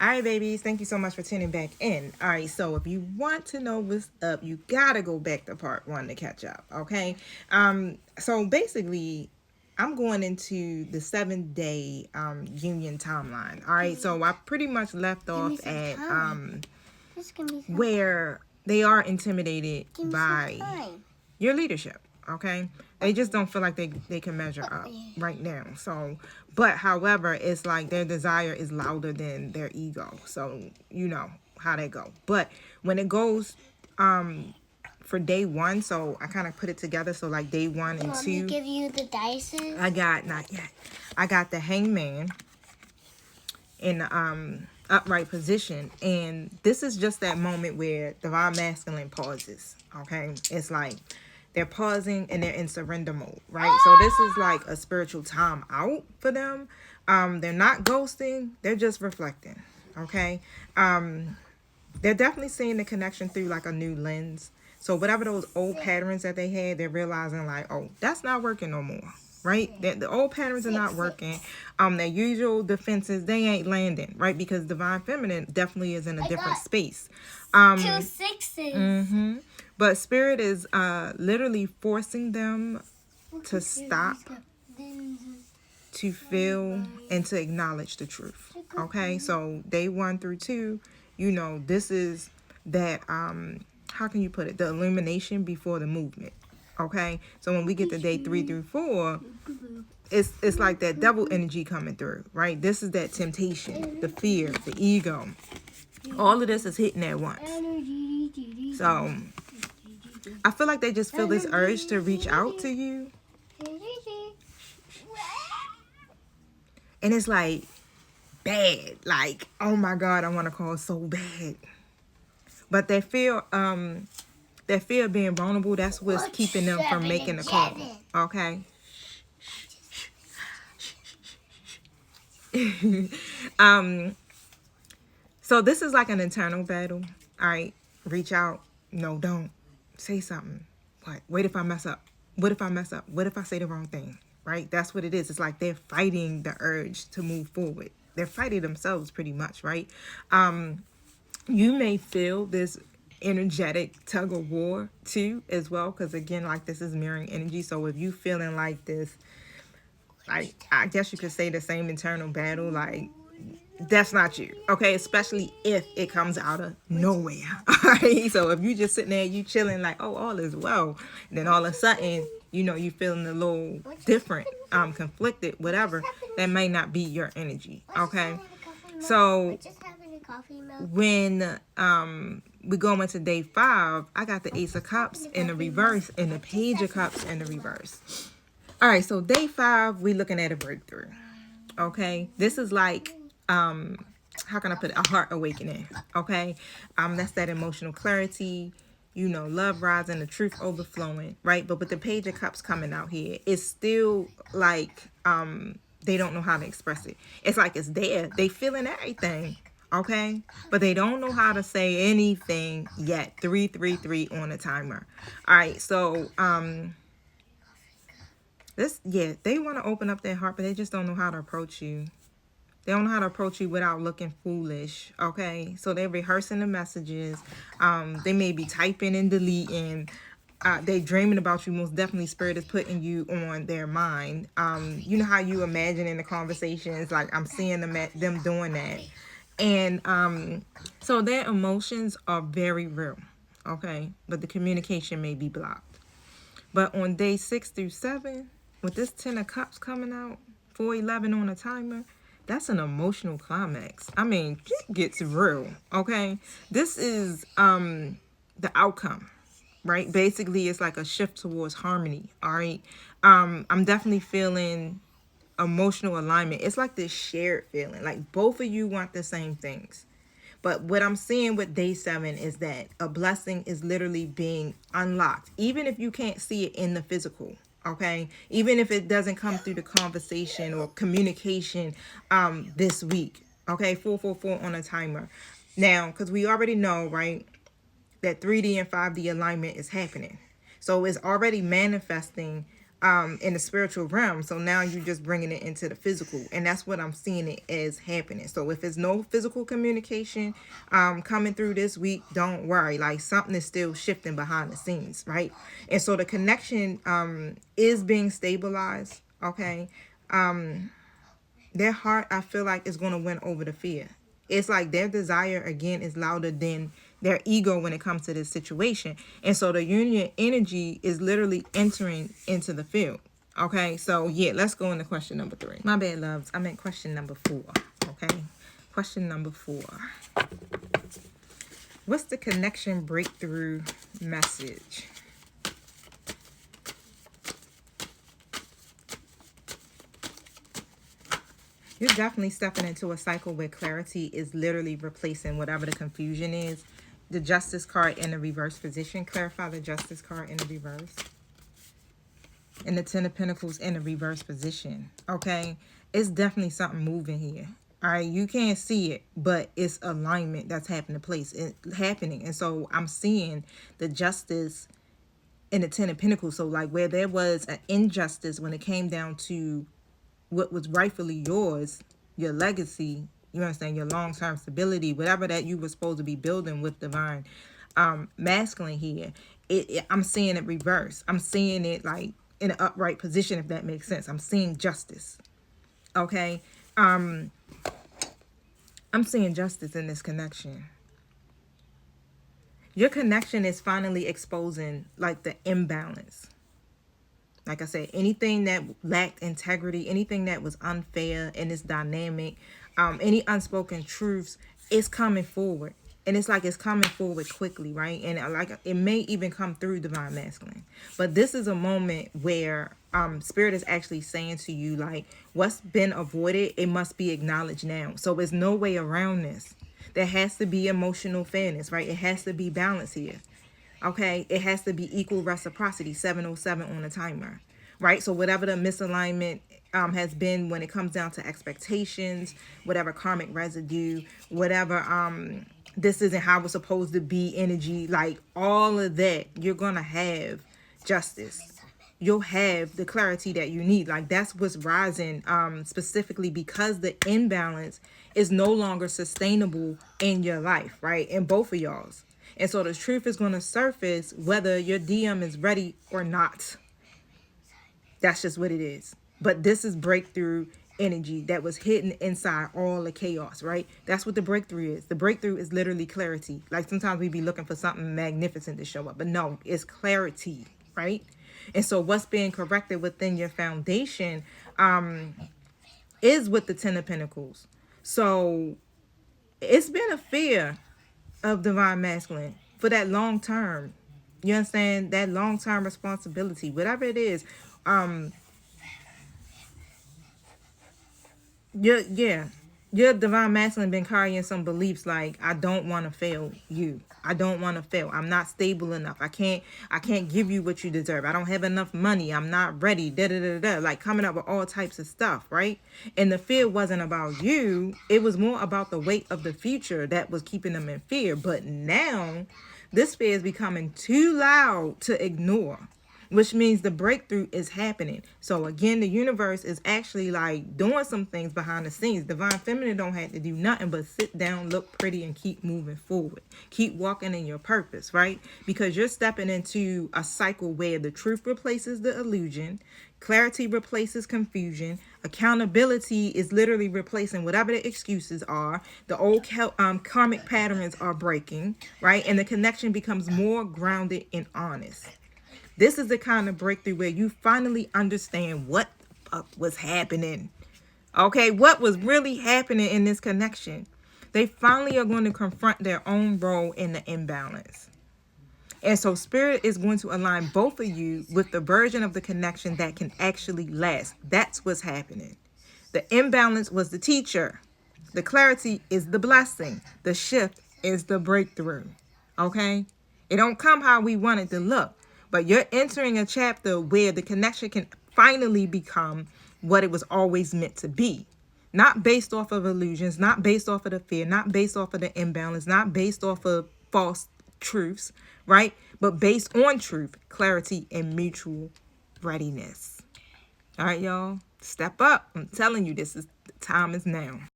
All right, babies, thank you so much for tuning back in. All right, so if you want to know what's up, you gotta go back to part 1 to catch up, okay? So basically, I'm going into the 7-day union timeline. All right, so I pretty much left off at where they are intimidated by your leadership, okay? They just don't feel like they can measure up right now. So, but however, it's like their desire is louder than their ego. So, you know how they go. But when it goes for day 1, so I kind of put it together. So like day 1 and 2. Want me to give you the dice? Not yet. I got the hangman in the upright position, and this is just that moment where divine masculine pauses. Okay, it's like they're pausing and they're in surrender mode, right? So this is like a spiritual time out for them. They're not ghosting, they're just reflecting. Okay, they're definitely seeing the connection through like a new lens. So whatever those old patterns that they had, they're realizing like, oh, that's not working no more. Right? The old patterns are not working. Their usual defenses, they ain't landing, right? Because divine feminine definitely is in a different space. 2 6s. But spirit is literally forcing them to stop, to feel, and to acknowledge the truth. Okay? So day 1 through 2, you know, this is that how can you put it? The illumination before the movement. Okay, so when we get to day 3 through 4, it's like that devil energy coming through, right? This is that temptation, the fear, the ego. All of this is hitting at once. So I feel like they just feel this urge to reach out to you. And it's like bad. Like, oh my God, I want to call so bad. But they feel that fear of being vulnerable, that's what's keeping them from making the call. Okay? So this is like an internal battle. All right? Reach out. No, don't. Say something. What if I mess up? What if I mess up? What if I say the wrong thing? Right? That's what it is. It's like they're fighting the urge to move forward. They're fighting themselves pretty much, right? You may feel this energetic tug of war too as well, because again, like, this is mirroring energy. So if you feeling like this, like, I guess you could say the same internal battle, like, that's not you, okay? Especially if it comes out of nowhere. All right, so if you just sitting there, you chilling like, oh, all is well, and then all of a sudden, you know, you feeling a little different, conflicted, whatever, that may not be your energy. Okay, so when we go into day 5, I got the Ace of Cups in the reverse and the Page of Cups in the reverse. All right, so day 5, we looking at a breakthrough. Okay, this is like, how can I put it? A heart awakening. Okay, that's that emotional clarity, you know, love rising, the truth overflowing, right? But with the Page of Cups coming out here, it's still like they don't know how to express it. It's like it's there. They feeling everything. Okay, but they don't know how to say anything yet. 333 on the timer. All right, so they want to open up their heart, but they just don't know how to approach you. They don't know how to approach you without looking foolish. Okay, so they're rehearsing the messages. They may be typing and deleting. They dreaming about you. Most definitely, spirit is putting you on their mind. You know how you imagine in the conversations, like I'm seeing them doing that. And so their emotions are very real, okay? But the communication may be blocked. But on day 6 through 7, with this 10 of Cups coming out, 411 on a timer, that's an emotional climax. I mean, it gets real, okay? This is the outcome, right? Basically, it's like a shift towards harmony, all right? I'm definitely feeling emotional alignment. It's like this shared feeling, like both of you want the same things. But what I'm seeing with day 7 is that a blessing is literally being unlocked, even if you can't see it in the physical. Okay, even if it doesn't come through the conversation or communication this week. Okay, 444 on a timer. Now, because we already know, right, that 3D and 5D alignment is happening. So it's already manifesting in the spiritual realm. So now you're just bringing it into the physical, and that's what I'm seeing it as happening. So if there's no physical communication coming through this week, don't worry, like something is still shifting behind the scenes, right? And so the connection is being stabilized. Okay. Their heart, I feel like, is going to win over the fear. It's like their desire again is louder than their ego when it comes to this situation. And so the union energy is literally entering into the field. Okay, so yeah, let's go into question number 3. My bad, loves. I meant question number 4. Okay, question number 4. What's the connection breakthrough message? You're definitely stepping into a cycle where clarity is literally replacing whatever the confusion is. The Justice card in the reverse position. Clarify the Justice card in the reverse. And the Ten of Pentacles in the reverse position. Okay? It's definitely something moving here. All right? You can't see it, but it's alignment that's happening. And so I'm seeing the Justice in the Ten of Pentacles. So like where there was an injustice when it came down to what was rightfully yours, your legacy, you understand, your long-term stability, whatever that you were supposed to be building with divine masculine here, I'm seeing it reverse. I'm seeing it like in an upright position, if that makes sense. I'm seeing justice. Okay. I'm seeing justice in this connection. Your connection is finally exposing like the imbalance. Like I said, anything that lacked integrity, anything that was unfair in this dynamic, any unspoken truths, is coming forward. And it's like it's coming forward quickly, right? And like it may even come through divine masculine. But this is a moment where spirit is actually saying to you, like, what's been avoided, it must be acknowledged now. So there's no way around this. There has to be emotional fairness, right? It has to be balance here. Okay, it has to be equal reciprocity, 707 on the timer, right? So whatever the misalignment has been when it comes down to expectations, whatever karmic residue, whatever this isn't how it's supposed to be energy, like all of that, you're gonna have justice. You'll have the clarity that you need. Like that's what's rising specifically because the imbalance is no longer sustainable in your life, right? In both of y'all's. And so the truth is going to surface whether your DM is ready or not. That's just what it is. But this is breakthrough energy that was hidden inside all the chaos, right? That's what the breakthrough is. The breakthrough is literally clarity. Like sometimes we be looking for something magnificent to show up, but no, it's clarity, right? And so what's being corrected within your foundation is with the Ten of Pentacles. So it's been a fear of divine masculine for that long term. You understand? That long term responsibility, whatever it is. Your divine masculine been carrying some beliefs like, I don't want to fail you. I don't want to fail. I'm not stable enough. I can't give you what you deserve. I don't have enough money. I'm not ready. Like coming up with all types of stuff, right? And the fear wasn't about you. It was more about the weight of the future that was keeping them in fear. But now this fear is becoming too loud to ignore, which means the breakthrough is happening. So again, the universe is actually like doing some things behind the scenes. Divine feminine don't have to do nothing but sit down, look pretty, and keep moving forward. Keep walking in your purpose, right? Because you're stepping into a cycle where the truth replaces the illusion, clarity replaces confusion, accountability is literally replacing whatever the excuses are. The old karmic patterns are breaking, right? And the connection becomes more grounded and honest. This is the kind of breakthrough where you finally understand what was happening. Okay, what was really happening in this connection. They finally are going to confront their own role in the imbalance. And so spirit is going to align both of you with the version of the connection that can actually last. That's what's happening. The imbalance was the teacher. The clarity is the blessing. The shift is the breakthrough. Okay? It don't come how we want it to look. But you're entering a chapter where the connection can finally become what it was always meant to be. Not based off of illusions, not based off of the fear, not based off of the imbalance, not based off of false truths, right? But based on truth, clarity, and mutual readiness. All right, y'all. Step up. I'm telling you, the time is now.